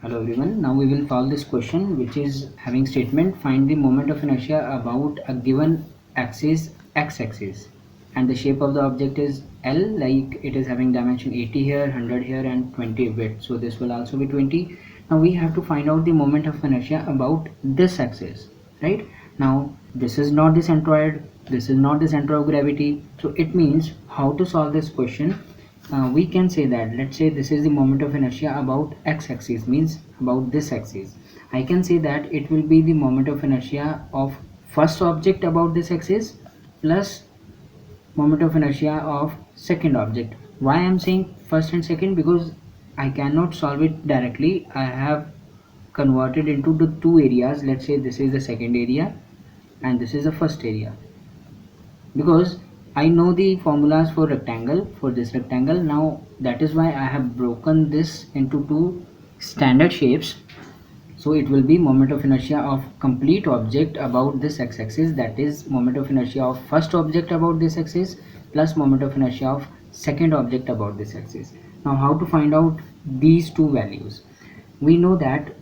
Hello everyone. Now we will solve this question, which is having statement: find the moment of inertia about a given axis, x-axis, and the shape of the object is L, like it is having dimension 80 here, 100 here, and 20 width. So this will also be 20. Now we have to find out the moment of inertia about this axis, right? Now this is not the centroid, this is not the center of gravity. So it means how to solve this question. We can say that, let's say this is the moment of inertia about x-axis, means about this axis. I can say that it will be the moment of inertia of first object about this axis plus moment of inertia of second object. Why I am saying first and second? Because I cannot solve it directly. I have converted into the two areas. Let's say this is the second area and this is the first area, because I know the formulas for rectangle, for this rectangle. Now that is why I have broken this into two standard shapes. So it will be moment of inertia of complete object about this x-axis, that is moment of inertia of first object about this axis plus moment of inertia of second object about this axis. Now how to find out these two values? We know that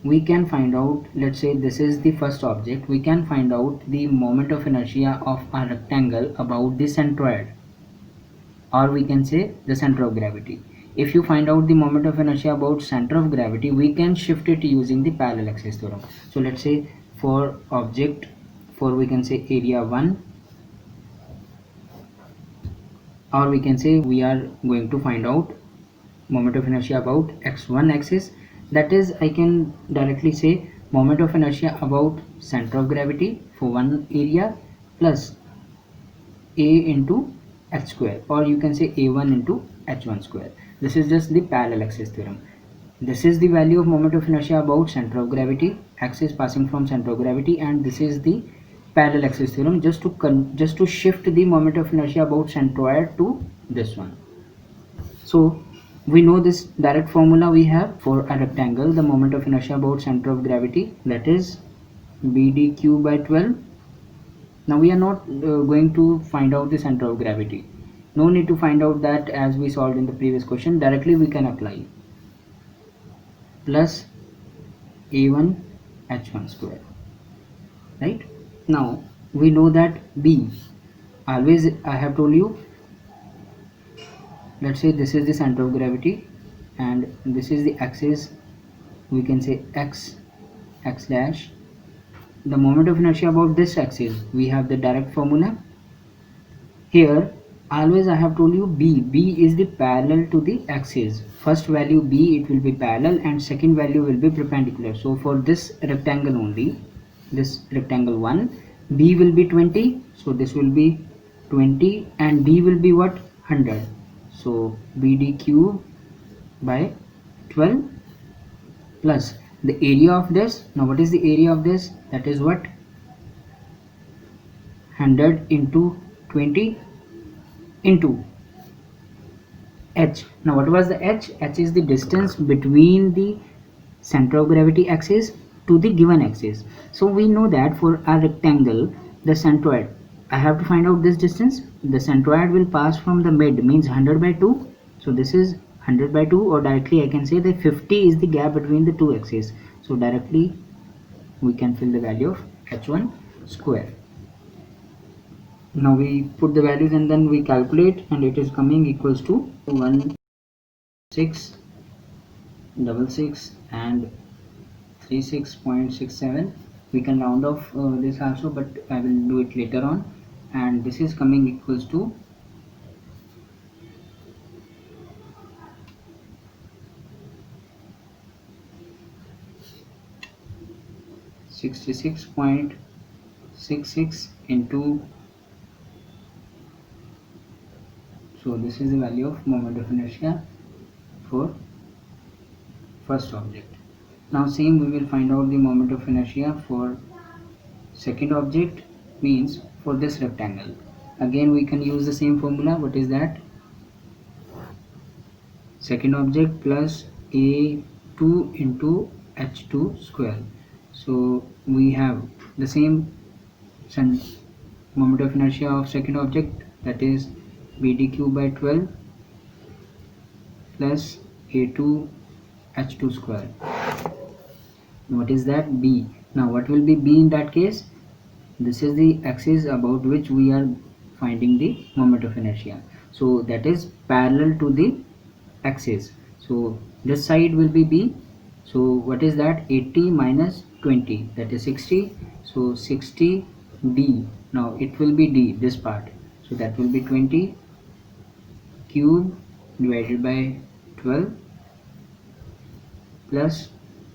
we can find out, let's say this is the first object, we can find out the moment of inertia of a rectangle about the centroid, or we can say the center of gravity. If you find out the moment of inertia about center of gravity, we can shift it using the parallel axis theorem. So let's say for object, for we can say area 1, or we can say we are going to find out moment of inertia about x1 axis, that is I can directly say moment of inertia about center of gravity for one area plus a into h square, or you can say a1 into h1 square. This is just the parallel axis theorem. This is the value of moment of inertia about center of gravity, axis passing from center of gravity, and this is the parallel axis theorem, just to shift the moment of inertia about centroid to this one. So we know this direct formula we have for a rectangle, the moment of inertia about center of gravity, that is BdQ by 12. Now we are not going to find out the center of gravity. No need to find out that, as we solved in the previous question. Directly we can apply plus a1 h1 square, right? Now we know that B, always I have told you, let's say this is the center of gravity and this is the axis, we can say x dash. The moment of inertia about this axis, we have the direct formula. Here always I have told you B is the parallel to the axis. First value B, it will be parallel, and second value will be perpendicular. So for this rectangle only, this rectangle 1, B will be 20, so this will be 20, and B will be what? 100. So BD cube by 12 plus the area of this. Now what is the area of this? That is what? 100 into 20 into h. Now what was the h? H is the distance between the center of gravity axis to the given axis. So we know that for a rectangle, the centroid, I have to find out this distance. The centroid will pass from the mid, means 100 by 2. So this is 100 by 2, or directly I can say that 50 is the gap between the two axes. So directly we can fill the value of h1 square. Now we put the values and then we calculate, and it is coming equals to 1666 and 36.67. We can round off this also, but I will do it later on. And this is coming equals to 66.66 into, so this is the value of moment of inertia for first object. Now same we will find out the moment of inertia for second object, means for this rectangle. Again we can use the same formula. What is that? Second object plus a2 into h2 square. So we have the same moment of inertia of second object, that is bdq by 12 plus a2 h2 square. What is that? B. Now what will be B in that case? This is the axis about which we are finding the moment of inertia, so that is parallel to the axis, so this side will be B. So what is that? 80 minus 20, that is 60, so 60 D. Now it will be D, this part, so that will be 20 cube divided by 12 plus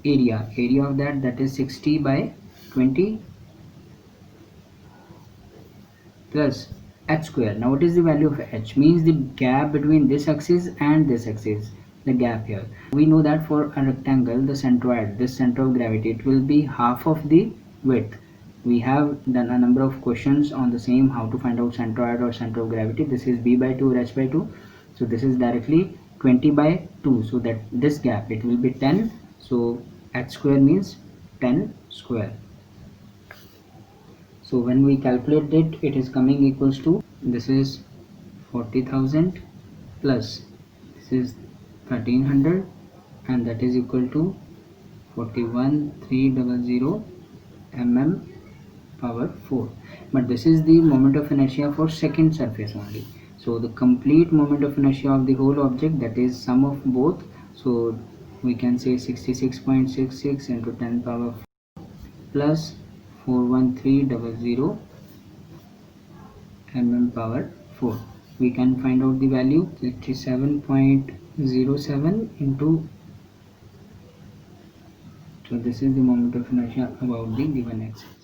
area of that is 60 by 20 plus h square. Now what is the value of h? Means the gap between this axis and this axis, the gap here. We know that for a rectangle, the centroid, this center of gravity, it will be half of the width. We have done a number of questions on the same, how to find out centroid or center of gravity. This is b by 2 or h by 2, so this is directly 20 by 2, so that this gap, it will be 10, so h square means 10 square. So when we calculate it, it is coming equals to, this is 40,000 plus this is 1300, and that is equal to 41,300 mm power 4. But this is the moment of inertia for second surface only. So the complete moment of inertia of the whole object, that is sum of both, so we can say 66.66 into 10 power 4 plus 41300 mm power 4. We can find out the value, 87.07 into, so this is the moment of inertia about the given axis.